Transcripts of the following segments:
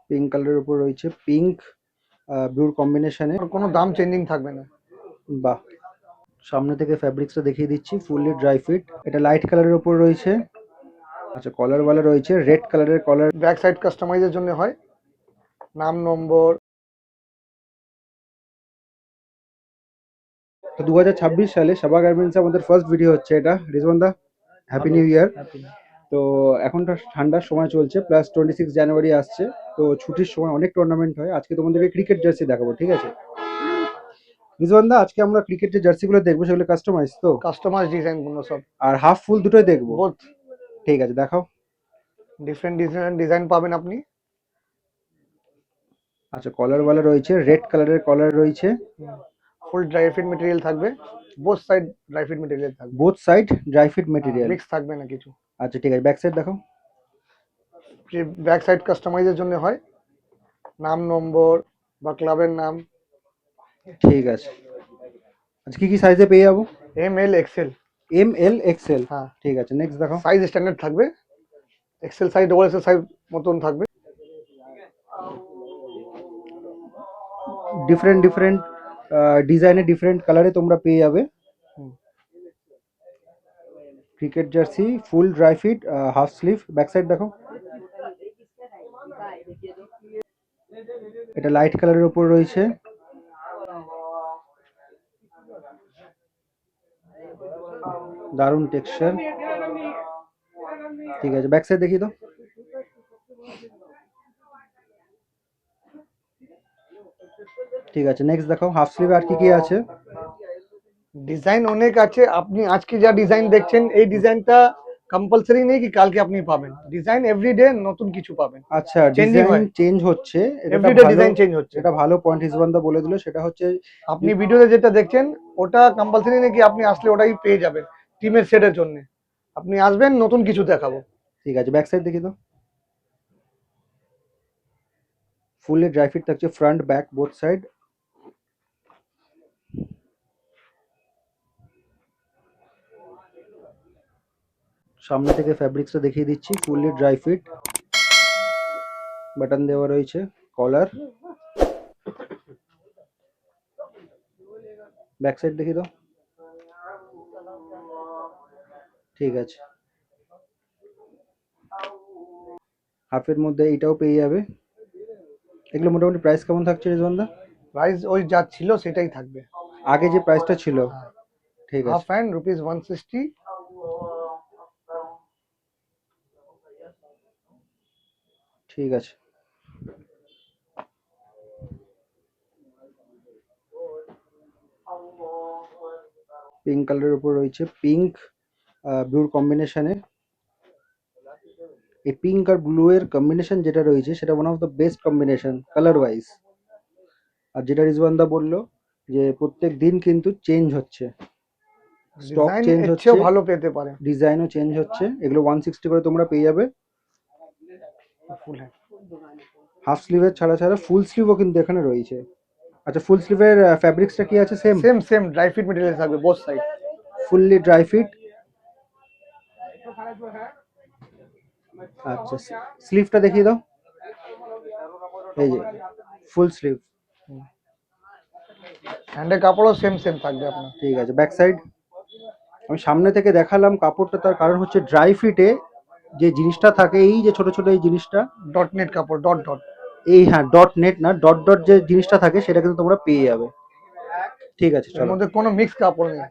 Pink কালারের উপর রয়েছে পিঙ্ক ব্লুর কম্বিনেশনে। কোনো দাম চেঞ্জিং থাকবে না। বাহ, সামনে থেকে ফ্যাব্রিক্সটা দেখিয়ে দিচ্ছি, ফুললি ড্রাই ফিট। এটা লাইট কালারের উপর রয়েছে। আচ্ছা, কলার ওয়ালা রয়েছে রেড কালারের কলার। ব্যাক সাইড কাস্টমাইজের জন্য হয়, নাম নম্বর। তো 2026 সালে সাবা গার্মেন্টসে আমাদের ফার্স্ট ভিডিও হচ্ছে এটা। রিজওয়ান দা, হ্যাপি নিউ ইয়ার। তো এখন তো ঠান্ডার সময় চলছে, প্লাস 26 জানুয়ারি আসছে। তো ছুটির সময় অনেক টুর্নামেন্ট হয়। আজকে তোমাদেরকে ক্রিকেট জার্সি দেখাবো, ঠিক আছে? রিজওয়ান দা, আজকে আমরা ক্রিকেটের জার্সিগুলো দেখবো, সেগুলো কাস্টমাইজ তো? কাস্টমাইজ ডিজাইন গুলো সব, আর হাফ ফুল দুটোই দেখবো? বোথ। ঠিক আছে, দেখাও। ডিফারেন্ট ডিজাইন পাবেন আপনি। আচ্ছা, কলার ওয়ালা রয়েছে রেড কালারের কলার রয়েছে। ফুল ড্রাই ফিট মেটেরিয়াল থাকবে, both side dry fit material থাকবে। Both side dry fit material, mix থাকবে না কিছু। আচ্ছা ঠিক আছে, ব্যাক সাইড দেখাও। ব্যাক সাইড কাস্টমাইজের জন্য হয়, নাম নম্বর বা ক্লাবের নাম। ঠিক আছে। আচ্ছা, কি কি সাইজে পেয়ে যাবো? M L XL. M L XL, হ্যাঁ। ঠিক আছে, নেক্সট দেখাও। সাইজ স্ট্যান্ডার্ড থাকবে, XL size double XL size মতন থাকবে। ডিফারেন্ট ডিফারেন্ট ডিজাইনে ডিফারেন্ট কালারে তোমরা পেয়ে যাবে। Cricket jersey full dry fit, half sleeve. Back side দেখো। এটা লাইট কালারের উপর রয়েছে। দারুণ টেক্সচার। ঠিক আছে, ব্যাক সাইড দেখি তো। ঠিক আছে, নেক্সট দেখাও। হাফ স্লিভ আর কি কি আছে? ডিজাইন অনেক আছে, আপনি আজকে যা ডিজাইন দেখছেন এই ডিজাইনটা কম্পালসারি নেই কি কালকে আপনি পাবেন। ডিজাইন এভরিডে নতুন কিছু পাবেন। আচ্ছা, চেঞ্জিং ডিজাইন হয়, চেঞ্জ হচ্ছে, এটা এভরিডে ভালো। ডিজাইন চেঞ্জ হচ্ছে। এটা ভালো পয়েন্ট রিজওয়ানদা বলে দিল। সেটা হচ্ছে আপনি ভিডিওতে যেটা দেখছেন ওটা কম্পালসারি নেই কি আপনি আসলে ওটাই পেয়ে যাবেন টিমের সেটের জন্য। আপনি আসবেন, নতুন কিছু দেখাবো। ঠিক আছে, ব্যাক সাইড দেখি তো। ফুললি ড্রাই ফিট থাকছে, ফ্রন্ট ব্যাক বোথ সাইড। সামনে থেকে ফ্যাব্রিক্সটা দেখিয়ে দিচ্ছি, ফুললি ড্রাই ফিট। বাটন দেওয়া রয়েছে, কলার। ব্যাক সাইড দেখি তো। ঠিক আছে, হাফের মধ্যে এইটাও পেয়ে যাবে। এগুলো মোটামুটি প্রাইস কেমন থাকছে রিজওয়ানদা? প্রাইস ওই যা ছিল সেটাই থাকবে, আগে যে প্রাইসটা ছিল? ঠিক হাফ আছে, প্যান্ট রুপিস 160। ঠিক আছে। পিঙ্ক কালারের উপর রয়েছে পিঙ্ক ব্লুর কম্বিনেশনে। এই পিঙ্ক আর ব্লু এর কম্বিনেশন যেটা রয়েছে সেটা one of the best combination colour wise. আর যেটা রিজওয়ানদা বললো যে প্রত্যেক দিন কিন্তু চেঞ্জ হচ্ছে, স্টক ডিজাইন চেঞ্জ এর হচ্ছে, চেয়েও ভালো পেতে পারে। ডিজাইনও চেঞ্জ হচ্ছে। এগুলো 160 করে তোমরা পেয়ে যাবে। ফুল হ্যান্ড, হাফ স্লিভের ছাড়া ছাড়া ফুল স্লিভও কিন্তু এখানে রয়েছে। আচ্ছা, ফুল স্লিভের ফ্যাব্রিক্সটা কি আছে? Same same dry fit material থাকবে both side. Fully dry fit. আচ্ছা, স্লিভটা দেখিয়ে দাও। এই যে ফুল স্লিভ। হ্যান্ডের কাপড়ও সেম থাকবে আপনার। ঠিক আছে, ব্যাক সাইড। আমি সামনে থেকে দেখালাম কাপড়টা, তার কারণ হচ্ছে ড্রাই ফিটে যে জিনিসটা থাকে, এই যে ছোট ছোট এই জিনিসটা, ডট নেট কাপড়, ডট ডট। এই হ্যাঁ, ডট নেট না, ডট ডট যে জিনিসটা থাকে সেটা কিন্তু তোমরা পেয়ে যাবে। ঠিক আছে, এর চলো। মধ্যে কোনো মিক্স কাপড় নেই,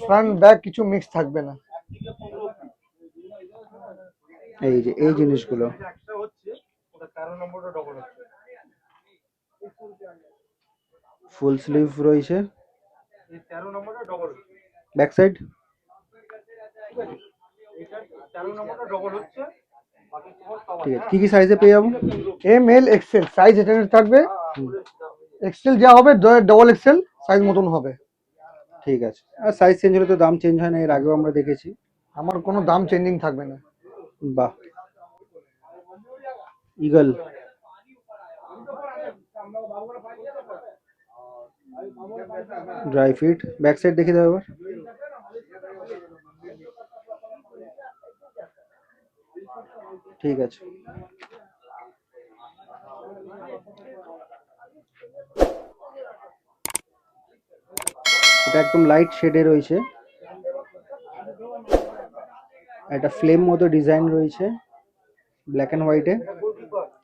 ফ্রন্ট ব্যাক কিছু মিক্স থাকবে না। এই যে এই জিনিসগুলো, ফুল স্লিভ রয়েছে। Back side. ঠিক আছে, কি কি সাইজে পেয়ে যাবো? এম এল এক্সেল সাইজ এটা থাকবে। এক্সেল যা হবে ডবল এক্সেল সাইজ মতন হবে। ঠিক আছে, আর সাইজ চেঞ্জ হলে তো দাম চেঞ্জ হয় না, এর আগেও আমরা দেখেছি। আমার কোনো দাম চেঞ্জিং থাকবে না। বাহ, eagle. Dry fit. Back side দেখে দাও এবার। ঠিক আছে, এটা একদম লাইট শেডে রয়েছে, একটা ফ্লেম মতো ডিজাইন রয়েছে ব্ল্যাক অ্যান্ড হোয়াইটে,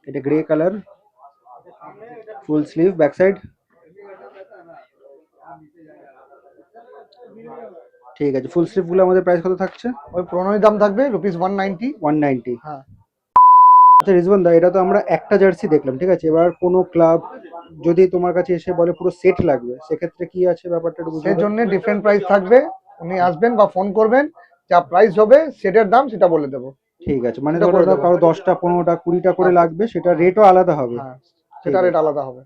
এটা grey colour, full sleeve, back side. ঠিক আছে, ফুল স্লিভ গুলো আমাদের প্রাইস কত থাকছে? ওই পুরোনোই দাম থাকবে ₹190। 190। হ্যাঁ, আচ্ছা রিজওয়ান দা, এটা তো আমরা একটা জার্সি দেখলাম, ঠিক আছে, এবার কোনো ক্লাব যদি তোমার কাছে এসে বলে পুরো সেট লাগবে, সেক্ষেত্রে কি আছে ব্যাপারটা একটু বুঝিয়ে সেই দাও। জন্য ডিফারেন্ট প্রাইস থাকবে। উনি আসবেন বা ফোন করবেন, যা প্রাইস হবে সেটার দাম সেটা বলে দেবো। ঠিক আছে, মানে সেটা ধরো করে ধরো দেবো। কারো 10টা 15টা 20টা করে আচ্ছা। লাগবে, সেটা রেটও আলাদা হবে। হ্যাঁ, ঠিক সেটা আছে। রেট আলাদা হবে।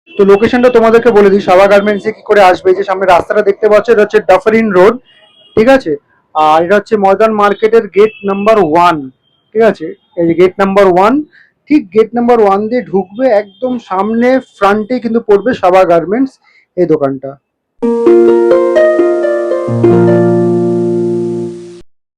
তো লোকেশনটা তোমাদেরকে বলে দিই, সাবা গার্মেন্টসে কি করে আসবে। এই যে সামনে রাস্তাটা দেখতে পাচ্ছ, এটা হচ্ছে ডাফারিন রোড, ঠিক আছে। আর এটা হচ্ছে ময়দান মার্কেটের গেট নাম্বার 1, ঠিক আছে। এই যে গেট নাম্বার 1, ঠিক গেট নাম্বার 1 দিয়ে ঢুকবে, একদম সামনে ফ্রন্টে কিন্তু পড়বে সাবা গার্মেন্টস এই দোকানটা।